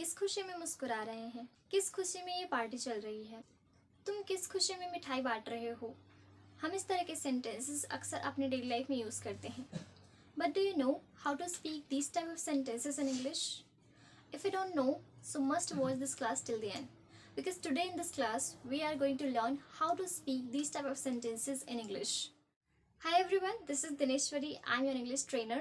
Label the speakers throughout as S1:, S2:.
S1: किस खुशी में मुस्कुरा रहे हैं? किस खुशी में ये पार्टी चल रही है? तुम किस खुशी में मिठाई बांट रहे हो? हम इस तरह के सेंटेंसेस अक्सर अपने डेली लाइफ में यूज़ करते हैं। But do you know how to speak this type of sentences in English? If you don't know, so must watch this class till the end. Because today in this class, we are going to learn how to speak these type of sentences in English. Hi everyone, this is Dineshwari. I'm your English trainer.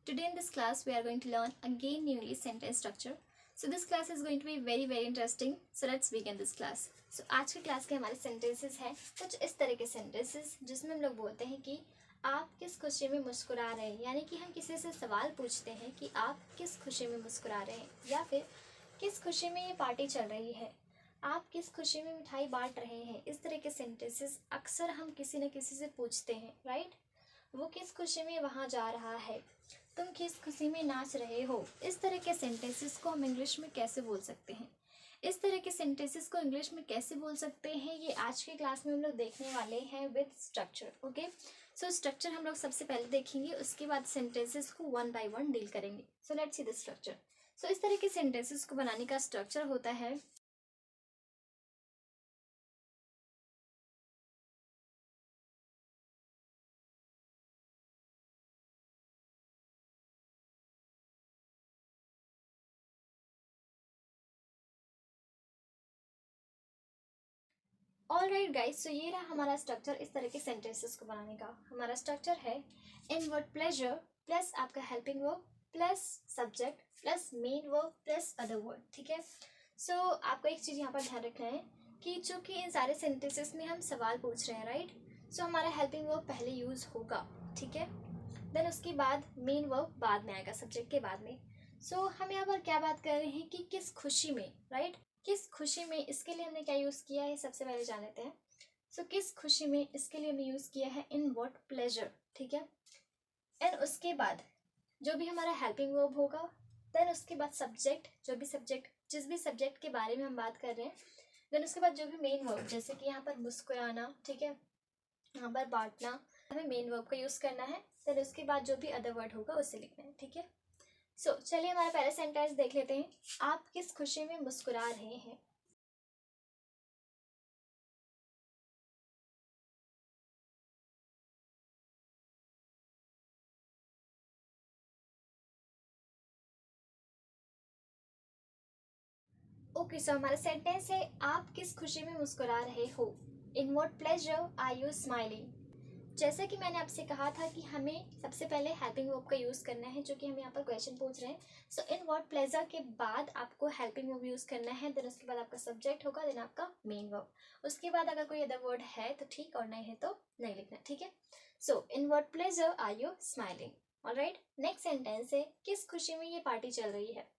S1: Today in this class, we are going to learn again new English sentence structure. So this class is going to be very interesting. So let's begin this class. So आज के class के हमारे sentences हैं कुछ इस तरह के sentences जिसमें हम लोग बोलते हैं कि आप किस खुशी में मुस्कुरा रहे हैं, यानी कि हम किसी से सवाल पूछते हैं कि आप किस खुशी में मुस्कुरा रहे हैं, या फिर किस खुशी में ये पार्टी चल रही है, आप किस खुशी में मिठाई बांट रहे हैं। इस तरह के सेंटेंसेस अक्सर हम किसी न किसी से पूछते हैं, राइट। वो किस खुशी में वहाँ जा रहा है, तुम किस खुशी में नाच रहे हो। इस तरह के सेंटेंसेस को हम इंग्लिश में कैसे बोल सकते हैं, इस तरह के सेंटेंसेस को इंग्लिश में कैसे बोल सकते हैं, ये आज के क्लास में हम लोग देखने वाले हैं with structure. Okay, so structure हम लोग सबसे पहले देखेंगे, उसके बाद सेंटेंसेस को वन बाय वन डील करेंगे। So let's see the structure. So इस तरह के सेंटेंसेस को बनाने का स्ट्रक्चर होता है ऑल राइट गाइज। सो ये रहा हमारा स्ट्रक्चर इस तरह के सेंटेंसेस को बनाने का। हमारा स्ट्रक्चर है इन वर्ड प्लेजर प्लस आपका helping verb plus subject plus main verb plus other word. ठीक है, सो आपको एक चीज़ यहाँ पर ध्यान रखना है कि चूंकि इन सारे सेंटेंसेस में हम सवाल पूछ रहे हैं, राइट, सो हमारा हेल्पिंग वर्ब पहले यूज़ होगा। ठीक है, देन उसके बाद मेन वर्ब बाद में आएगा, सब्जेक्ट के बाद में। सो हम यहाँ पर क्या बात कर रहे हैं कि किस खुशी में, राइट, किस खुशी में, इसके लिए हमने क्या यूज़ किया है सबसे पहले जान लेते हैं। सो किस खुशी में, इसके लिए हमने यूज़ किया है इन व्हाट प्लेजर। ठीक है, एंड उसके बाद जो भी हमारा हेल्पिंग वर्ब होगा, देन उसके बाद सब्जेक्ट, जो भी सब्जेक्ट, जिस भी सब्जेक्ट के बारे में हम बात कर रहे हैं, देन उसके बाद जो भी मेन वर्ब, जैसे कि यहाँ पर मुस्कुराना, ठीक है, यहाँ पर बांटना, हमें मेन वर्ब का यूज़ करना है। देन उसके बाद जो भी अदर वर्ड होगा उसे लिखना है। ठीक है, सो चलिए हमारा पहला सेंटेंस देख लेते हैं। आप किस खुशी में मुस्कुरा रहे हैं। ओके, सो हमारा सेंटेंस है आप किस खुशी में मुस्कुरा रहे हो। In what pleasure are you smiling. जैसा कि मैंने आपसे कहा था कि हमें सबसे पहले हेल्पिंग वर्ब का यूज़ करना है, जो कि हम यहाँ पर क्वेश्चन पूछ रहे हैं। सो इन व्हाट प्लेजर के बाद आपको हेल्पिंग वर्ब यूज़ करना है, देन उसके बाद आपका सब्जेक्ट होगा, देन आपका मेन वर्ब। उसके बाद अगर कोई अदर वर्ड है तो ठीक, और नहीं है तो नहीं लिखना। ठीक है, so in what pleasure are you smiling. Alright, next sentence है किस खुशी में ये पार्टी चल रही है।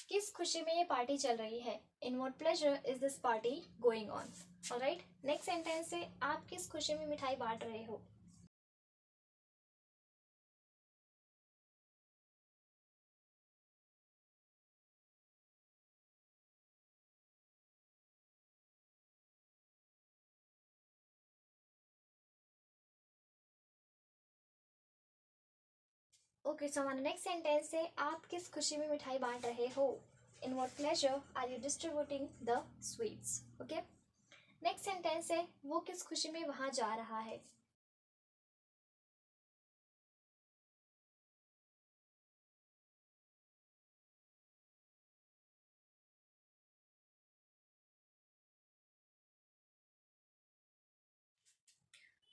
S1: किस खुशी में ये पार्टी चल रही है। In what pleasure is this party going on. Alright, next sentence है आप किस खुशी में मिठाई बांट रहे हो। ओके, सो हमारा नेक्स्ट सेंटेंस है आप किस खुशी में मिठाई बांट रहे हो। In what pleasure are you distributing the sweets. Okay, next sentence है वो किस खुशी में वहां जा रहा है।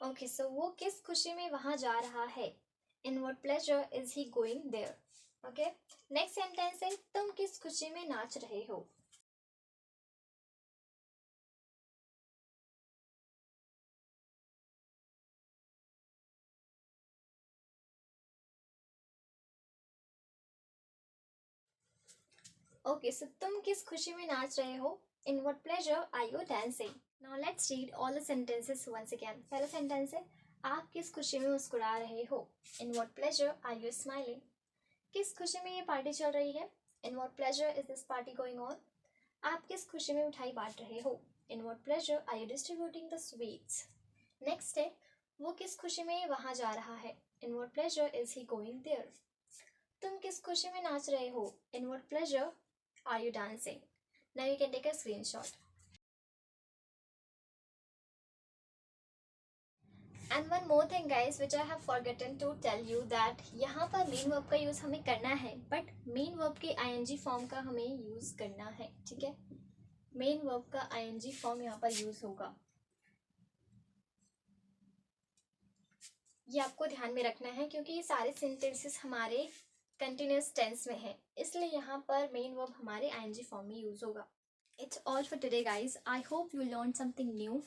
S1: ओके, सो वो किस खुशी में वहां जा रहा है। In what pleasure is he going there. Okay, next sentence है तुम किस खुशी में नाच रहे हो। ओके, सो तुम किस खुशी में नाच रहे हो। In what pleasure are you dancing. Now let's read all the sentences once again. पहला सेंटेंस है आप किस खुशी में मुस्कुरा रहे हो। In what pleasure are you smiling. किस खुशी में ये पार्टी चल रही है। In what pleasure is this party going on. आप किस खुशी में मिठाई बांट रहे हो? In what pleasure are you distributing the sweets? Next है, वो किस खुशी में वहाँ जा रहा है? In what pleasure is he going there? तुम किस खुशी में नाच रहे हो? In what pleasure are you dancing? Now you can take a screenshot. And one more thing guys which I have forgotten to tell you that यहाँ पर main verb का यूज़ हमें करना है, बट मेन वर्ब के ING form का हमें use करना है. ठीक है, मेन वर्ब का आईएनजी फॉर्म यहाँ पर यूज़ होगा. ये आपको ध्यान में रखना है क्योंकि ये सारे सेंटेंसेस हमारे कंटिन्यूस टेंस में है, इसलिए यहाँ पर मेन वर्ब हमारे आईएनजी फॉर्म में यूज़ होगा. It's all for today, guys. I hope you learned something new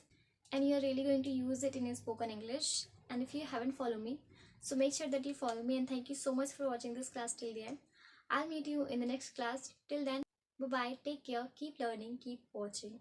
S1: and you're really going to use it in your spoken English. And if you haven't followed me, so make sure that you follow me, and thank you so much for watching this class till the end. I'll meet you in the next class. Till then, bye bye, take care, keep learning, keep watching.